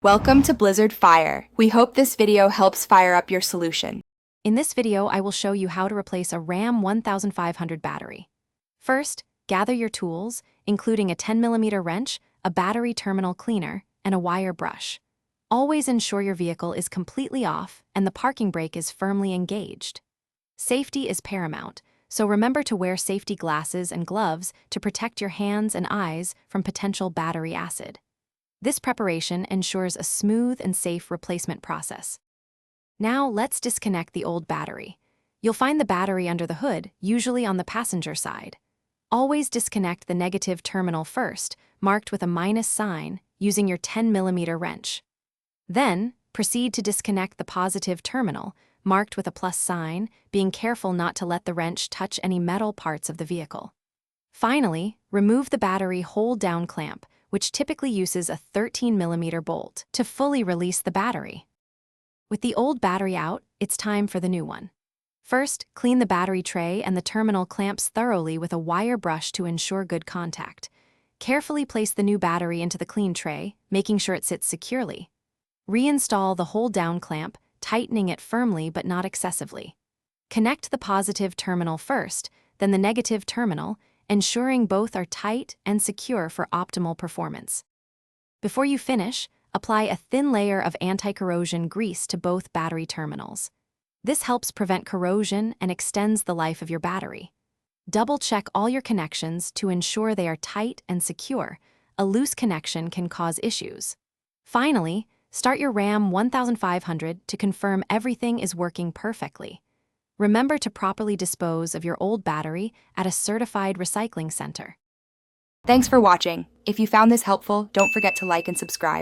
Welcome to Blizzard Fire. We hope this video helps fire up your solution. In this video, I will show you how to replace a RAM 1500 battery. First, gather your tools, including a 10mm wrench, a battery terminal cleaner, and a wire brush. Always ensure your vehicle is completely off and the parking brake is firmly engaged. Safety is paramount, so remember to wear safety glasses and gloves to protect your hands and eyes from potential battery acid. This preparation ensures a smooth and safe replacement process. Now let's disconnect the old battery. You'll find the battery under the hood, usually on the passenger side. Always disconnect the negative terminal first, marked with a minus sign, using your 10mm wrench. Then, proceed to disconnect the positive terminal, marked with a plus sign, being careful not to let the wrench touch any metal parts of the vehicle. Finally, remove the battery hold-down clamp, which typically uses a 13mm bolt, to fully release the battery. With the old battery out, it's time for the new one. First, clean the battery tray and the terminal clamps thoroughly with a wire brush to ensure good contact. Carefully place the new battery into the clean tray, making sure it sits securely. Reinstall the hold-down clamp, tightening it firmly but not excessively. Connect the positive terminal first, then the negative terminal, ensuring both are tight and secure for optimal performance. Before you finish, apply a thin layer of anti-corrosion grease to both battery terminals. This helps prevent corrosion and extends the life of your battery. Double-check all your connections to ensure they are tight and secure. A loose connection can cause issues. Finally, start your RAM 1500 to confirm everything is working perfectly. Remember to properly dispose of your old battery at a certified recycling center. Thanks for watching. If you found this helpful, don't forget to like and subscribe.